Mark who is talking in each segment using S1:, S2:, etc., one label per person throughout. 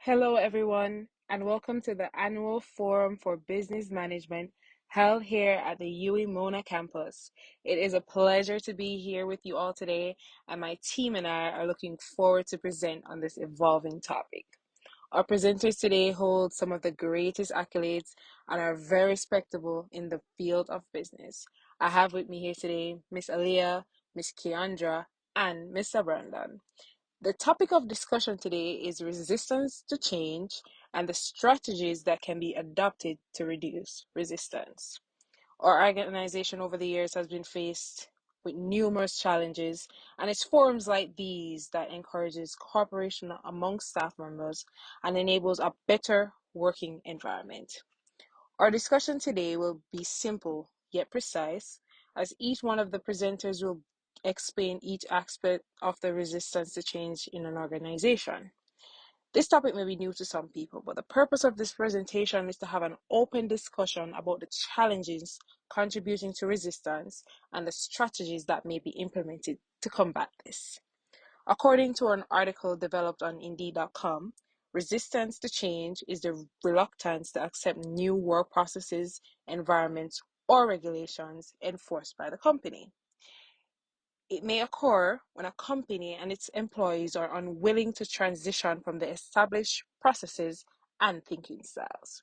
S1: Hello, everyone, and welcome to the annual Forum for Business Management held here at the UWI Mona campus. It is a pleasure to be here with you all today, and my team and I are looking forward to present on this evolving topic. Our presenters today hold some of the greatest accolades and are very respectable in the field of business. I have with me here today Miss Aliyah, Miss Keandra, and Mr. Brandon. The topic of discussion today is resistance to change and the strategies that can be adopted to reduce resistance. Our organization over the years has been faced with numerous challenges, and it's forums like these that encourages cooperation among staff members and enables a better working environment. Our discussion today will be simple yet precise, as each one of the presenters will explain each aspect of the resistance to change in an organization. This topic may be new to some people, but the purpose of this presentation is to have an open discussion about the challenges contributing to resistance and the strategies that may be implemented to combat this. According to an article developed on Indeed.com, resistance to change is the reluctance to accept new work processes, environments, or regulations enforced by the company. It may occur when a company and its employees are unwilling to transition from the established processes and thinking styles.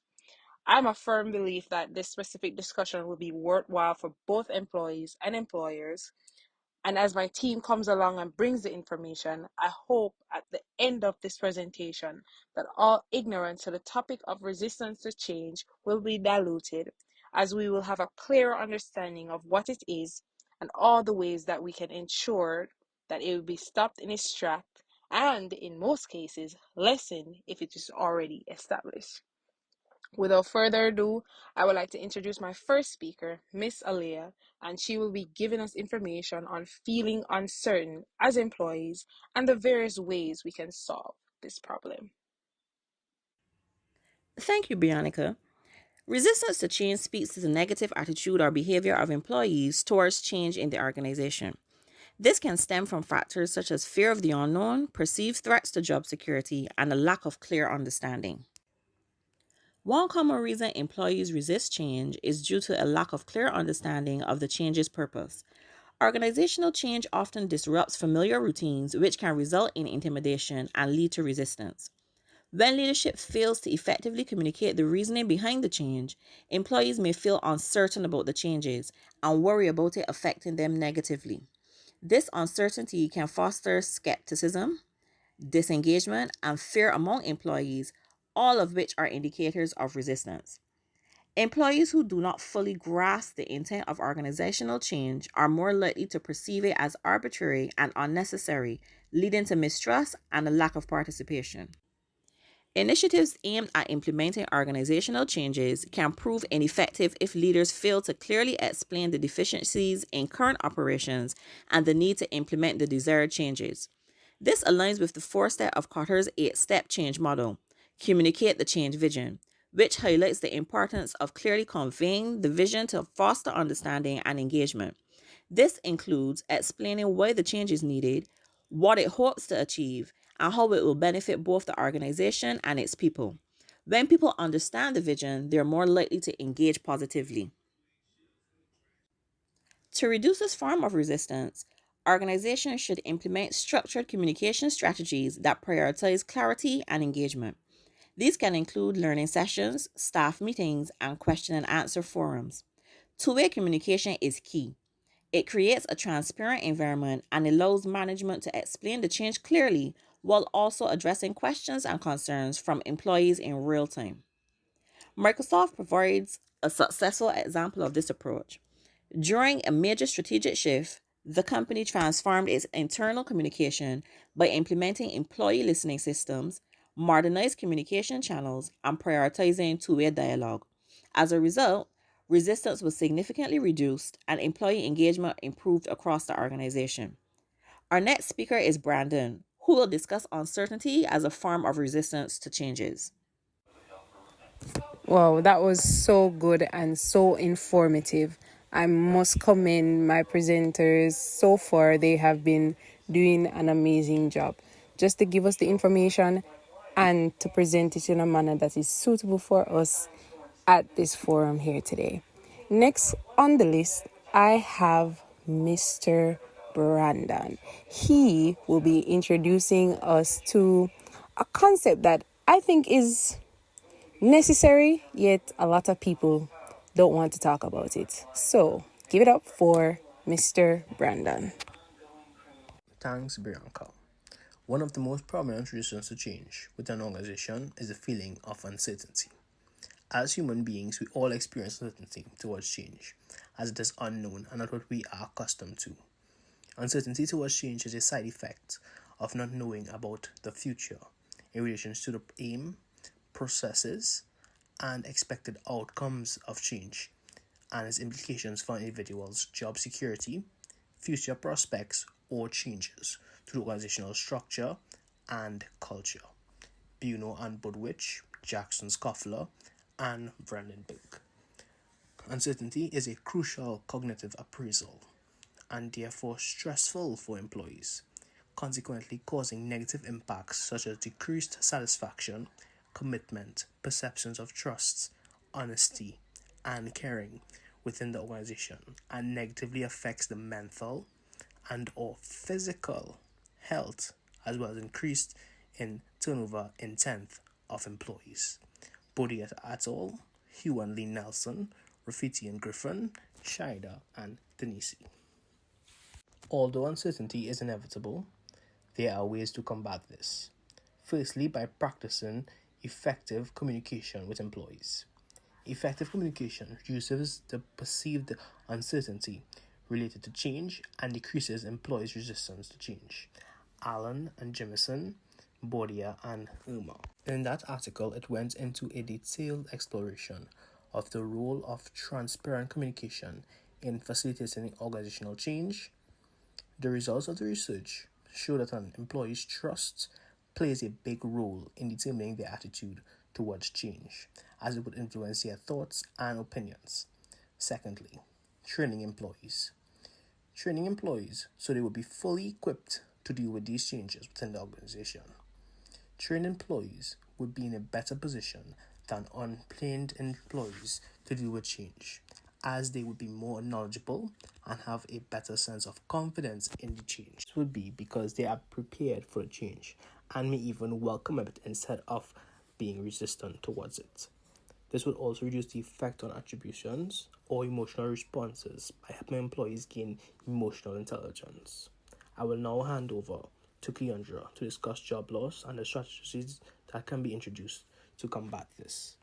S1: I'm a firm belief that this specific discussion will be worthwhile for both employees and employers, and as my team comes along and brings the information, I hope at the end of this presentation that all ignorance to the topic of resistance to change will be diluted, as we will have a clearer understanding of what it is and all the ways that we can ensure that it will be stopped in its tracks and, in most cases, lessened if it is already established. Without further ado, I would like to introduce my first speaker, Miss Aliyah, and she will be giving us information on feeling uncertain as employees and the various ways we can solve this problem.
S2: Thank you, Bianca. Resistance to change speaks to the negative attitude or behavior of employees towards change in the organization. This can stem from factors such as fear of the unknown, perceived threats to job security, and a lack of clear understanding. One common reason employees resist change is due to a lack of clear understanding of the change's purpose. Organizational change often disrupts familiar routines, which can result in intimidation and lead to resistance. When leadership fails to effectively communicate the reasoning behind the change, employees may feel uncertain about the changes and worry about it affecting them negatively. This uncertainty can foster skepticism, disengagement, and fear among employees, all of which are indicators of resistance. Employees who do not fully grasp the intent of organizational change are more likely to perceive it as arbitrary and unnecessary, leading to mistrust and a lack of participation. Initiatives aimed at implementing organizational changes can prove ineffective if leaders fail to clearly explain the deficiencies in current operations and the need to implement the desired changes. This aligns with the four step of Kotter's eight-step change model, communicate the change vision, which highlights the importance of clearly conveying the vision to foster understanding and engagement. This includes explaining why the change is needed, what it hopes to achieve, and how it will benefit both the organization and its people. When people understand the vision, they're more likely to engage positively. To reduce this form of resistance, organizations should implement structured communication strategies that prioritize clarity and engagement. These can include learning sessions, staff meetings, and question and answer forums. Two-way communication is key. It creates a transparent environment and allows management to explain the change clearly while also addressing questions and concerns from employees in real time. Microsoft provides a successful example of this approach. During a major strategic shift, the company transformed its internal communication by implementing employee listening systems, modernized communication channels, and prioritizing two-way dialogue. As a result, resistance was significantly reduced and employee engagement improved across the organization. Our next speaker is Brandon, who will discuss uncertainty as a form of resistance to changes.
S1: Wow, that was so good and so informative. I must commend my presenters so far. They have been doing an amazing job. Just to give us the information, and to present it in a manner that is suitable for us at this forum here today. Next on the list, I have Mr. Brandon. He will be introducing us to a concept that I think is necessary, yet a lot of people don't want to talk about it. So give it up for Mr. Brandon.
S3: Thanks, Bianca. One of the most prominent reasons to change with an organization is the feeling of uncertainty. As human beings, we all experience uncertainty towards change, as it is unknown and not what we are accustomed to. Uncertainty towards change is a side effect of not knowing about the future in relation to the aim, processes, and expected outcomes of change and its implications for an individual's job security, future prospects, or changes to the organizational structure and culture. Buno and Budwich, Jackson Scoffler, and Brandenburg. Uncertainty is a crucial cognitive appraisal and therefore stressful for employees, consequently causing negative impacts such as decreased satisfaction, commitment, perceptions of trust, honesty, and caring within the organization, and negatively affects the mental and or physical health, as well as increased in turnover intent of employees. Bodiat et al., Hugh and Lee Nelson, Rafiti and Griffin, Scheider and Denisi. Although uncertainty is inevitable, there are ways to combat this. Firstly, by practicing effective communication with employees. Effective communication reduces the perceived uncertainty related to change and decreases employees' resistance to change. Allen and Jemison, Bordia and Uma. In that article, it went into a detailed exploration of the role of transparent communication in facilitating organizational change. The results of the research show that an employee's trust plays a big role in determining their attitude towards change, as it would influence their thoughts and opinions. Secondly, training employees. Training employees so they will be fully equipped to deal with these changes within the organization. Trained employees would be in a better position than untrained employees to deal with change, as they would be more knowledgeable and have a better sense of confidence in the change. This would be because they are prepared for the change and may even welcome it instead of being resistant towards it. This would also reduce the effect on attributions or emotional responses by helping employees gain emotional intelligence. I will now hand over to Keandra to discuss job loss and the strategies that can be introduced to combat this.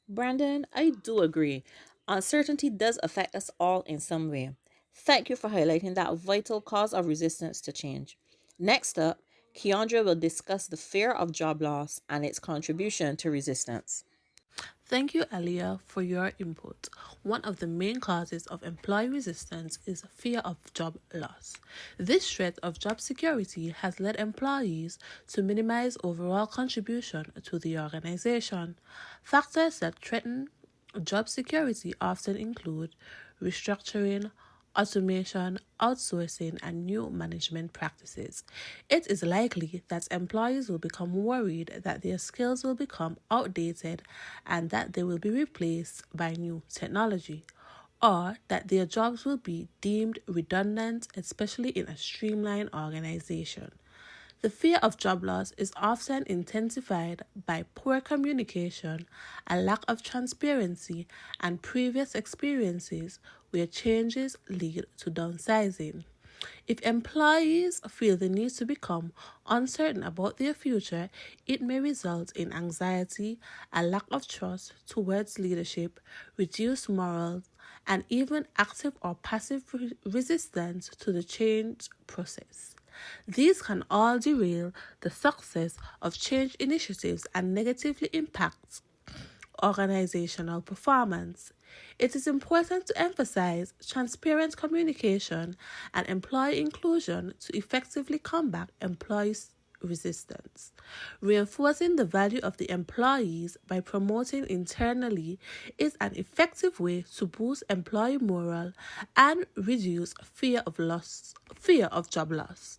S2: Brandon, I do agree. Uncertainty does affect us all in some way. Thank you for highlighting that vital cause of resistance to change. Next up, Keandra will discuss the fear of job loss and its contribution to resistance.
S4: Thank you, Alia, for your input. One of the main causes of employee resistance is fear of job loss. This threat of job security has led employees to minimize overall contribution to the organization. Factors that threaten job security often include restructuring, automation, outsourcing, and new management practices. It is likely that employees will become worried that their skills will become outdated and that they will be replaced by new technology, or that their jobs will be deemed redundant, especially in a streamlined organization. The fear of job loss is often intensified by poor communication, a lack of transparency, and previous experiences where changes lead to downsizing. If employees feel the need to become uncertain about their future, it may result in anxiety, a lack of trust towards leadership, reduced morals, and even active or passive resistance to the change process. These can all derail the success of change initiatives and negatively impact organizational performance. It is important to emphasize transparent communication and employee inclusion to effectively combat employee resistance. Reinforcing the value of the employees by promoting internally is an effective way to boost employee morale and reduce fear of job loss.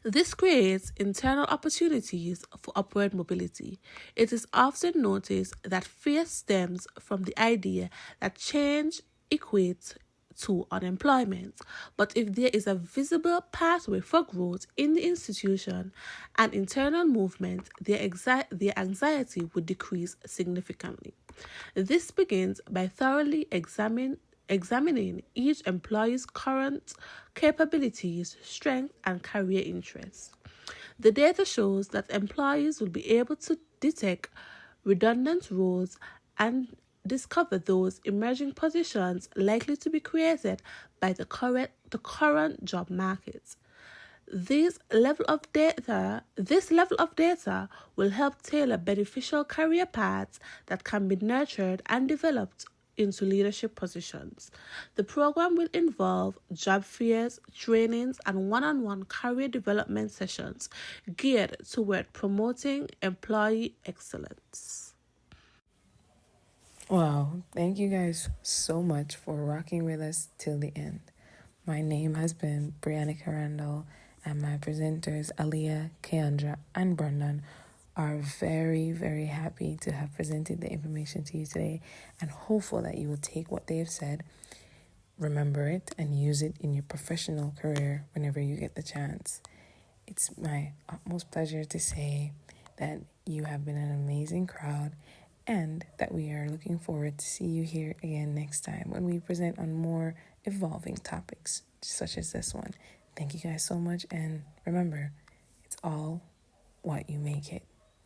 S4: This creates internal opportunities for upward mobility. It is often noticed that fear stems from the idea that change equates to unemployment. But if there is a visible pathway for growth in the institution and internal movement, their anxiety would decrease significantly. This begins by thoroughly examining each employee's current capabilities, strengths, and career interests. The data shows that employees will be able to detect redundant roles and discover those emerging positions likely to be created by the current job market. This level of data will help tailor beneficial career paths that can be nurtured and developed into leadership positions. The program will involve job fairs, trainings, and one-on-one career development sessions geared toward promoting employee excellence.
S5: Wow, thank you guys so much for rocking with us till the end. My name has been Brianna Randall, and my presenters, Aliyah, Keandra, and Brendan, are very, very happy to have presented the information to you today and hopeful that you will take what they have said, remember it, and use it in your professional career whenever you get the chance. It's my utmost pleasure to say that you have been an amazing crowd and that we are looking forward to see you here again next time when we present on more evolving topics such as this one. Thank you guys so much, and remember, it's all what you make it.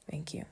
S5: Thank you.